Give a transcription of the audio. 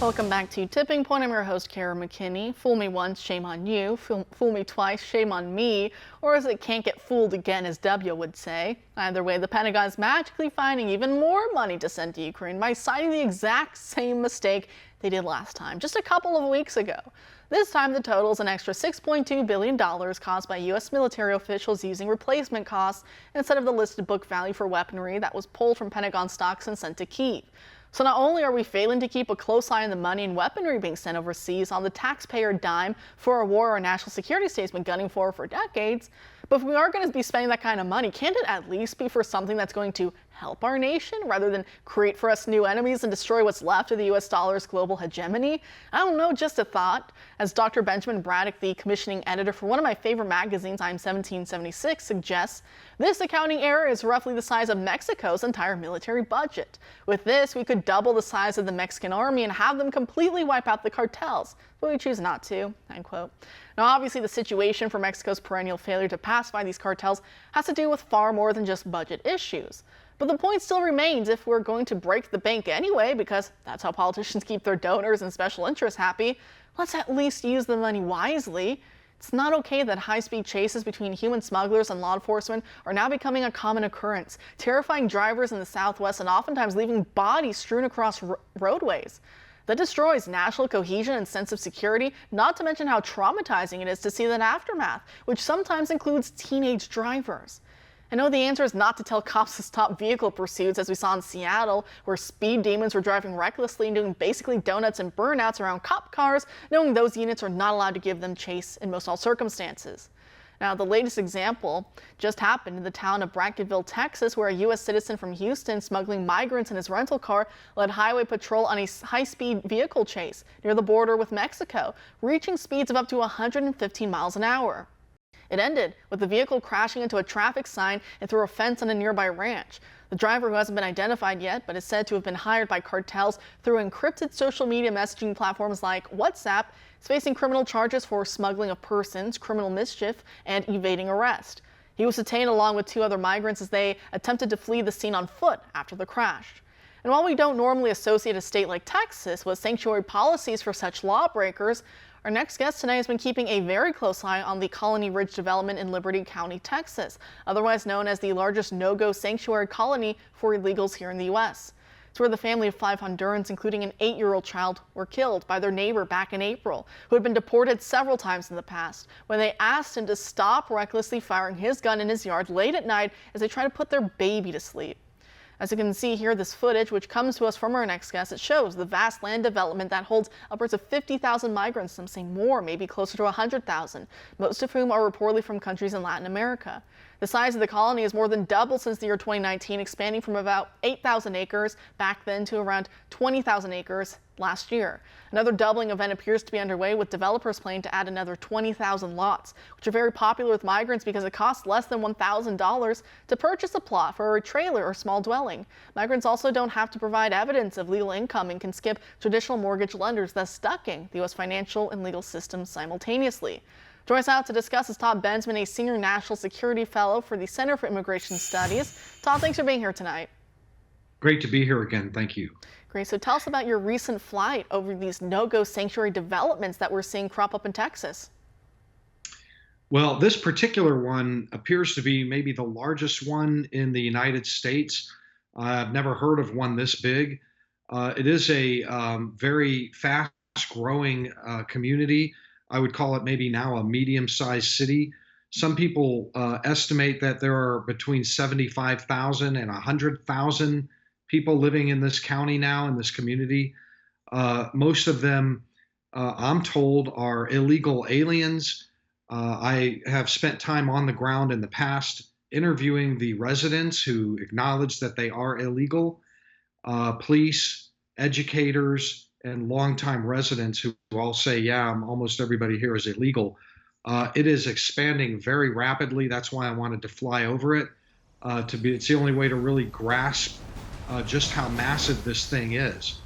Welcome back to Tipping Point. I'm your host, Kara McKinney. Fool me once, shame on you. Fool me twice, shame on me. Or as it can't get fooled again, as W would say. Either way, the Pentagon's magically finding even more money to send to Ukraine by citing the exact same mistake they did last time, just a couple of weeks ago. This time, the total is an extra $6.2 billion caused by U.S. military officials using replacement costs instead of the listed book value for weaponry that was pulled from Pentagon stocks and sent to Kyiv. So not only are we failing to keep a close eye on the money and weaponry being sent overseas on the taxpayer dime for a war our national security state's been gunning for decades, but if we are going to be spending that kind of money, can't it at least be for something that's going to help our nation rather than create for us new enemies and destroy what's left of the U.S. dollar's global hegemony? I don't know, just a thought. As Dr. Benjamin Braddock, the commissioning editor for one of my favorite magazines, I'm 1776, suggests, this accounting error is roughly the size of Mexico's entire military budget. With this, we could double the size of the Mexican army and have them completely wipe out the cartels, but we choose not to, end quote. Now, obviously, the situation for Mexico's perennial failure to pacify these cartels has to do with far more than just budget issues. But the point still remains, if we're going to break the bank anyway, because that's how politicians keep their donors and special interests happy, let's at least use the money wisely. It's not okay that high-speed chases between human smugglers and law enforcement are now becoming a common occurrence, terrifying drivers in the Southwest and oftentimes leaving bodies strewn across roadways. That destroys national cohesion and sense of security, not to mention how traumatizing it is to see that aftermath, which sometimes includes teenage drivers. I know the answer is not to tell cops to stop vehicle pursuits, as we saw in Seattle, where speed demons were driving recklessly and doing basically donuts and burnouts around cop cars, knowing those units are not allowed to give them chase in most all circumstances. Now, the latest example just happened in the town of Brackettville, Texas, where a U.S. citizen from Houston smuggling migrants in his rental car led highway patrol on a high-speed vehicle chase near the border with Mexico, reaching speeds of up to 115 miles an hour. It ended with the vehicle crashing into a traffic sign and through a fence on a nearby ranch. The driver, who hasn't been identified yet, but is said to have been hired by cartels through encrypted social media messaging platforms like WhatsApp, is facing criminal charges for smuggling of persons, criminal mischief, and evading arrest. He was detained along with 2 other migrants as they attempted to flee the scene on foot after the crash. And while we don't normally associate a state like Texas with sanctuary policies for such lawbreakers, our next guest tonight has been keeping a very close eye on the Colony Ridge development in Liberty County, Texas, otherwise known as the largest no-go sanctuary colony for illegals here in the U.S. It's where the family of 5 Hondurans, including an 8-year-old child, were killed by their neighbor back in April, who had been deported several times in the past, when they asked him to stop recklessly firing his gun in his yard late at night as they tried to put their baby to sleep. As you can see here, this footage, which comes to us from our next guest, it shows the vast land development that holds upwards of 50,000 migrants, some say more, maybe closer to 100,000, most of whom are reportedly from countries in Latin America. The size of the colony has more than doubled since the year 2019, expanding from about 8,000 acres back then to around 20,000 acres last year. Another doubling event appears to be underway, with developers planning to add another 20,000 lots, which are very popular with migrants because it costs less than $1,000 to purchase a plot for a trailer or small dwelling. Migrants also don't have to provide evidence of legal income and can skip traditional mortgage lenders, thus stucking the U.S. financial and legal systems simultaneously. Joining us now to discuss is Todd Benjamin, a senior national security fellow for the Center for Immigration Studies. Todd, thanks for being here tonight. Great to be here again. Thank you. Great. So tell us about your recent flight over these no-go sanctuary developments that we're seeing crop up in Texas. Well, this particular one appears to be maybe the largest one in the United States. I've never heard of one this big. It is a very fast-growing community. I would call it maybe now a medium-sized city. Some people estimate that there are between 75,000 and 100,000 people living in this county now, in this community. Most of them, I'm told, are illegal aliens. I have spent time on the ground in the past interviewing the residents who acknowledge that they are illegal. Police, educators, and longtime residents who all say, yeah, almost everybody here is illegal. It is expanding very rapidly. That's why I wanted to fly over it. It's the only way to really grasp just how massive this thing is.